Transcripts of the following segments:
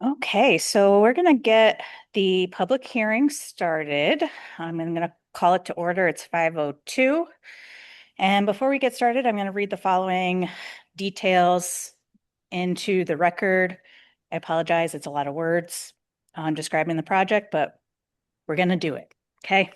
Okay, so we're going to get the public hearing started. I'm going to call it to order. It's 5:02. And before we get started, I'm going to read the following details into the record. I apologize, it's a lot of words describing the project, but we're going to do it. Okay.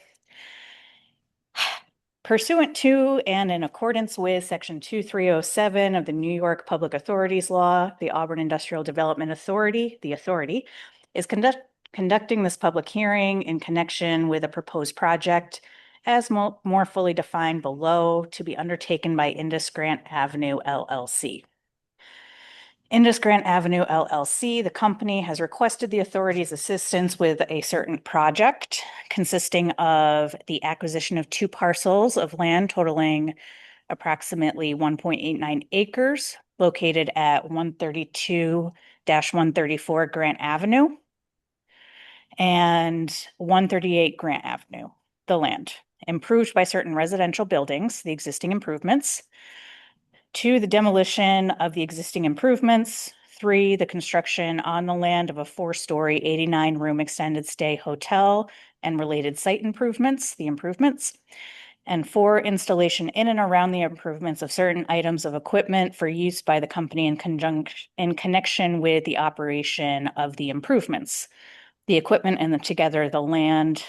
Pursuant to and in accordance with Section 2307 of the New York Public Authorities Law, the Auburn Industrial Development Authority, the authority, is conducting this public hearing in connection with a proposed project as more fully defined below to be undertaken by Indus Grant Avenue LLC. Indus Grant Avenue LLC, the company, has requested the authority's assistance with a certain project consisting of the acquisition of two parcels of land totaling approximately 1.89 acres located at 132-134 Grant Avenue and 138 Grant Avenue, the land, improved by certain residential buildings, the existing improvements. 2, the demolition of the existing improvements. 3, the construction on the land of a 4-story 89-room extended stay hotel and related site improvements, the improvements. And 4, installation in and around the improvements of certain items of equipment for use by the company in connection with the operation of the improvements. The equipment and together the land,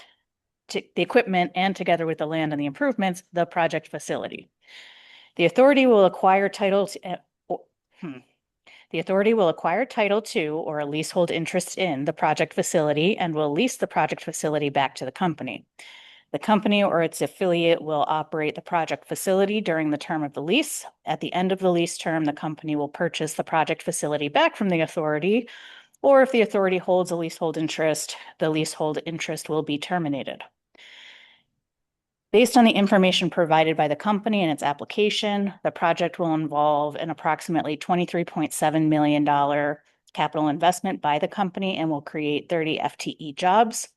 the equipment and together with the land and the improvements, the project facility. The authority will acquire title to, The authority will acquire title to or a leasehold interest in the project facility and will lease the project facility back to the company. The company or its affiliate will operate the project facility during the term of the lease. At the end of the lease term, the company will purchase the project facility back from the authority, or if the authority holds a leasehold interest, the leasehold interest will be terminated. Based on the information provided by the company and its application, the project will involve an approximately $23.7 million capital investment by the company and will create 30 FTE jobs.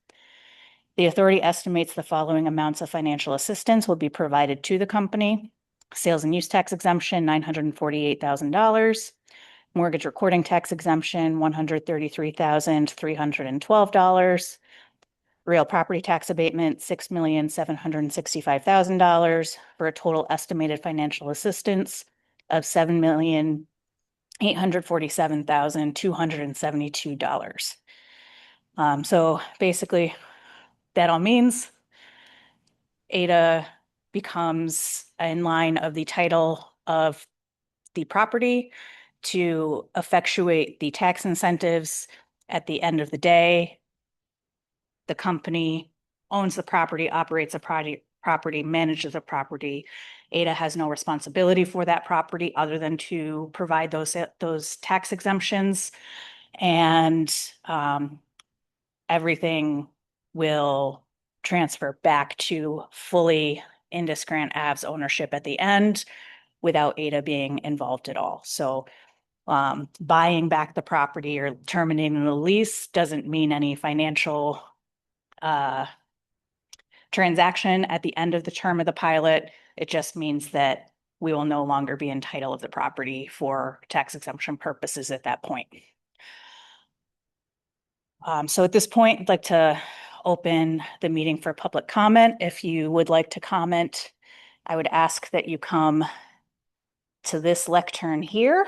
The authority estimates the following amounts of financial assistance will be provided to the company. Sales and use tax exemption, $948,000. Mortgage recording tax exemption, $133,312. Real property tax abatement, $6,765,000 for a total estimated financial assistance of $7,847,272. So basically, that all means Ada becomes in line of the title of the property to effectuate the tax incentives at the end of the day. The company owns the property, operates a property, manages a property. Ada has no responsibility for that property other than to provide those tax exemptions, and everything will transfer back to fully Indus Grant Ave's ownership at the end without Ada being involved at all. So buying back the property or terminating the lease doesn't mean any financial transaction at the end of the term of the pilot. It just means that we will no longer be in title of the property for tax exemption purposes at that point. So at this point, I'd like to open the meeting for public comment. If you would like to comment, I would ask that you come to this lectern here,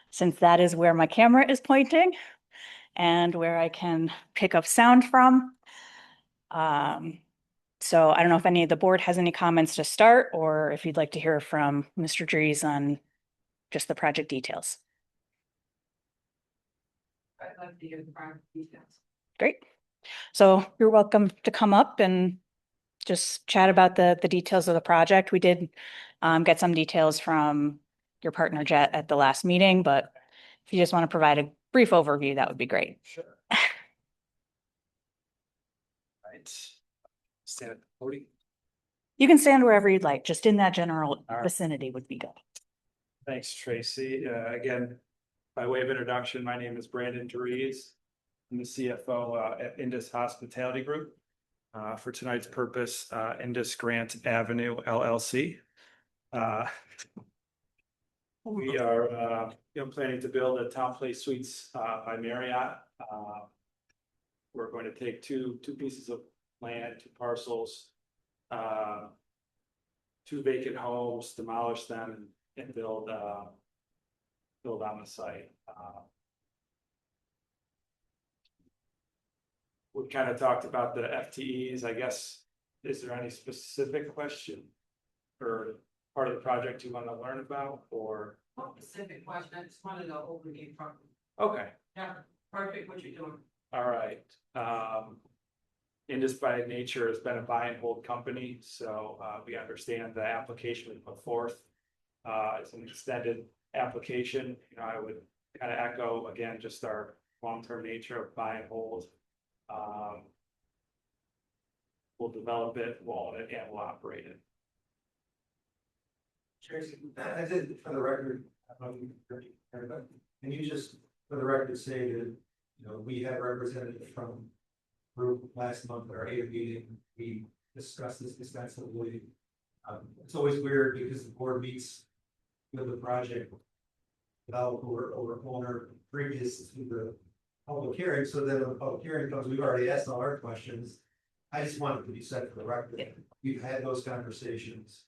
since that is where my camera is pointing and where I can pick up sound from. So I don't know if any of the board has any comments to start, or if you'd like to hear from Mr. Dries on just the project details. I'd like to hear the project details. Great. So you're welcome to come up and just chat about the details of the project. We did get some details from your partner Jet at the last meeting, but if you just want to provide a brief overview, that would be great. Sure. Right. Stand at the podium. You can stand wherever you'd like, just in that general All right. vicinity would be good. Thanks, Tracy. Again, by way of introduction, my name is Brandon Dries. I'm the CFO at Indus Hospitality Group. For tonight's purpose, Indus Grant Avenue LLC. We are, planning to build a Town Place Suites, by Marriott. We're going to take two pieces of land, two parcels, two vacant homes, demolish them and build on the site. We kind of talked about the FTEs, I guess. Is there any specific question or part of the project you want to learn about, or? No specific question, I just wanted to overview from. Okay, Yeah, perfect what you're doing. all right. Indus by nature has been a buy and hold company, so we understand the application we put forth. It's an extended application. I would kind of echo again just our long-term nature of buy and hold. We'll develop it, we'll operate it. Tracy, I did, for the record, I don't know if you heard, but can you just, for the record, say that, we had representatives from group last month at our AIM meeting, we discussed this extensively. It's always weird because the board meets with the project developer or owner previous to the public hearing, so then when the public hearing comes, we've already asked all our questions. I just wanted to be said for the record. We've had those conversations.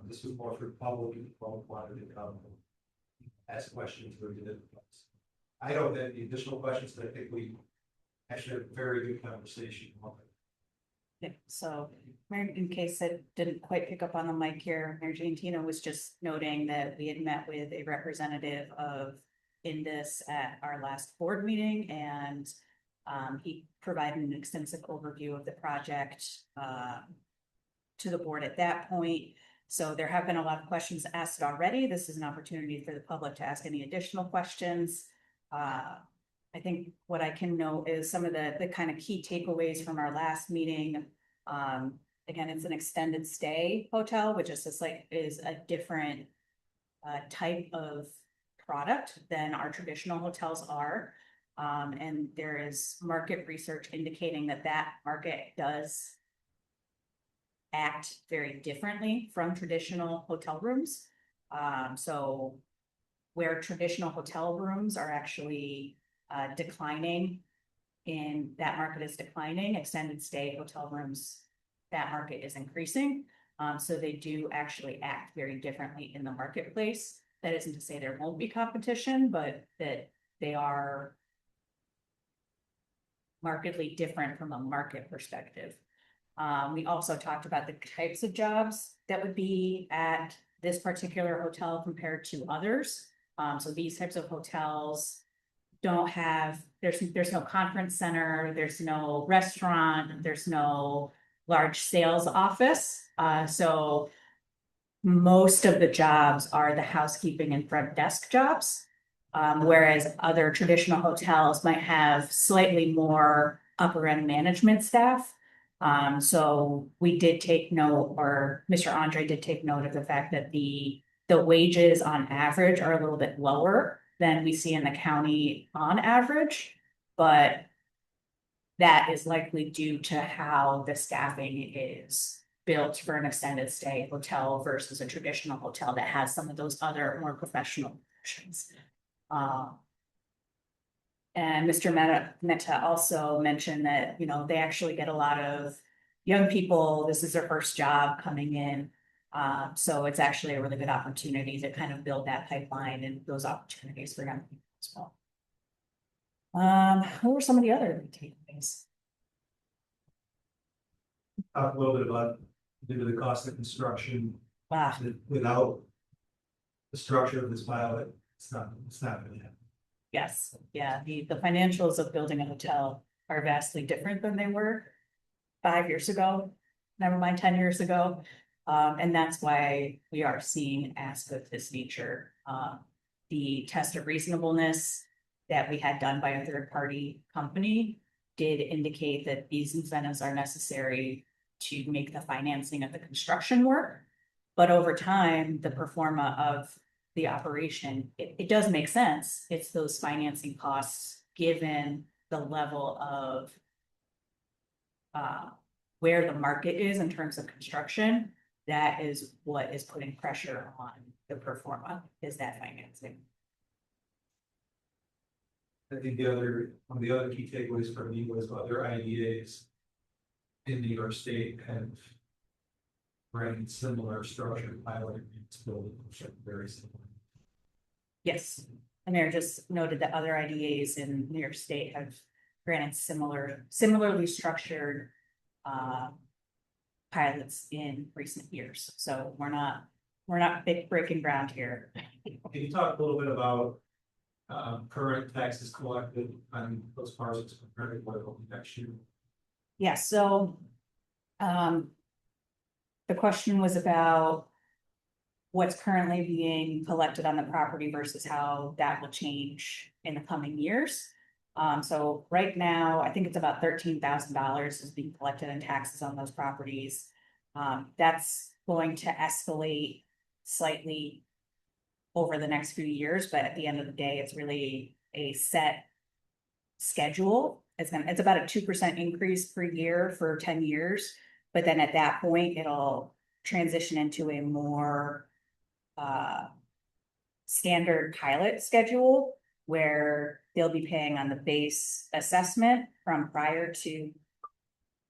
This was more for the public, and people wanted to come ask questions or do it. I don't have any additional questions, but I think we actually had a very good conversation. Yeah, so in case I didn't quite pick up on the mic here, Mary Jane Tina was just noting that we had met with a representative of Indus at our last board meeting, and he provided an extensive overview of the project to the board at that point. So there have been a lot of questions asked already. This is an opportunity for the public to ask any additional questions. I think what I can note is some of the kind of key takeaways from our last meeting. Again, it's an extended stay hotel, which is just is a different type of product than our traditional hotels are. And there is market research indicating that market does act very differently from traditional hotel rooms. So where traditional hotel rooms are actually declining, and that market is declining, extended stay hotel rooms, that market is increasing. So they do actually act very differently in the marketplace. That isn't to say there won't be competition, but that they are markedly different from a market perspective. We also talked about the types of jobs that would be at this particular hotel compared to others. So these types of hotels don't have, there's no conference center, there's no restaurant, there's no large sales office. So most of the jobs are the housekeeping and front desk jobs. Whereas other traditional hotels might have slightly more upper end management staff. So we did take note, or Mr. Andre did take note of the fact that the wages on average are a little bit lower than we see in the county on average, but that is likely due to how the staffing is built for an extended stay hotel versus a traditional hotel that has some of those other more professional positions. And Mr. Mehta also mentioned that, they actually get a lot of young people. This is their first job coming in. So it's actually a really good opportunity to kind of build that pipeline and those opportunities for young people as well. What were some of the other takeaways? Talk a little bit about due to the cost of construction. Wow. Without the structure of this pilot, it's not going to happen. Yes, yeah, the financials of building a hotel are vastly different than they were 5 years ago, never mind 10 years ago. And that's why we are seeing asks of this nature. The test of reasonableness that we had done by a third-party company did indicate that these incentives are necessary to make the financing of the construction work. But over time, the pro forma of the operation, it does make sense. It's those financing costs, given the level of where the market is in terms of construction, that is what is putting pressure on the pro forma is that financing. I think one of the other key takeaways for me was other IDAs in New York State have ran similar structured pilot agreements building, which are very similar. Yes, and Mayor just noted that other IDAs in New York State have granted similarly structured pilots in recent years. So we're not breaking ground here. Can you talk a little bit about current taxes collected on those parcels compared to what it'll be next year? Yeah, so the question was about what's currently being collected on the property versus how that will change in the coming years. So right now, I think it's about $13,000 is being collected in taxes on those properties. That's going to escalate slightly over the next few years, but at the end of the day, it's really a set schedule. It's about a 2% increase per year for 10 years. But then at that point, it'll transition into a more standard pilot schedule where they'll be paying on the base assessment from prior to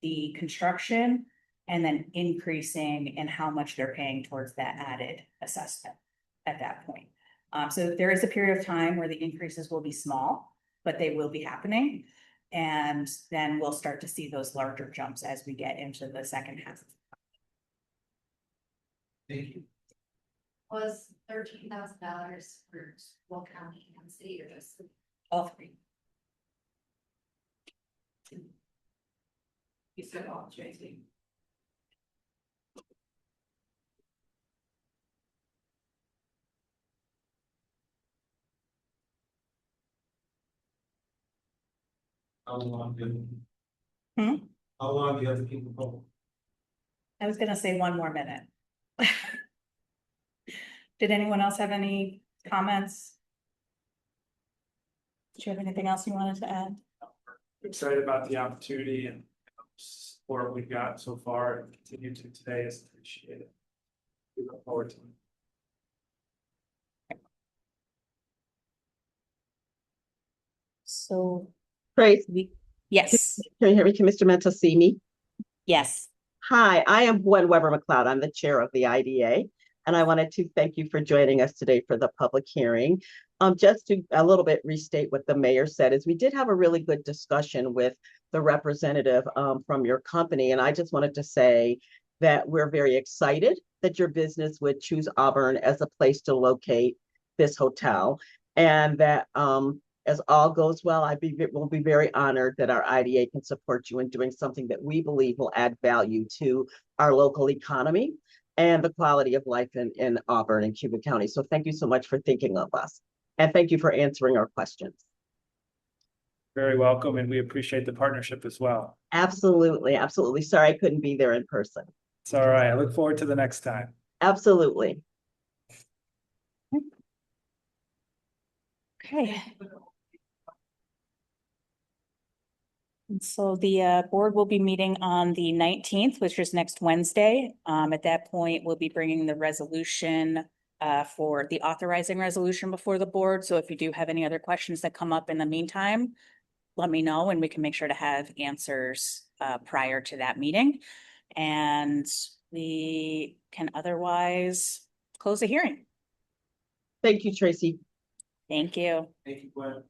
the construction and then increasing in how much they're paying towards that added assessment at that point. So there is a period of time where the increases will be small, but they will be happening. And then we'll start to see those larger jumps as we get into the second half. Thank you. Was $13,000 for what county and city or just? All three. You said all, Tracy. How long do Hmm? How long do you have to keep the poll? I was gonna say one more minute. Did anyone else have any comments? Do you have anything else you wanted to add? Excited about the opportunity and support we've got so far and continue to today is appreciated. We look forward to it. So Tracy, yes, can you hear me? Can Mr. Menta see me? yes. Hi, I am Gwen Weber McLeod. I'm the chair of the IDA, and I wanted to thank you for joining us today for the public hearing. Just to a little bit restate what the mayor said is we did have a really good discussion with the representative from your company, and I just wanted to say that we're very excited that your business would choose Auburn as a place to locate this hotel, and that as all goes well, we'll be very honored that our IDA can support you in doing something that we believe will add value to our local economy and the quality of life in Auburn and Cuba County. So thank you so much for thinking of us. And thank you for answering our questions. Very welcome, and we appreciate the partnership as well. Absolutely, absolutely. Sorry I couldn't be there in person. It's all right. I look forward to the next time. Absolutely. Okay. And so the board will be meeting on the 19th, which is next Wednesday. At that point, we'll be bringing the resolution for the authorizing resolution before the board. So if you do have any other questions that come up in the meantime, let me know and we can make sure to have answers prior to that meeting. And we can otherwise close the hearing. Thank you, Tracy. Thank you. Thank you, Gwen.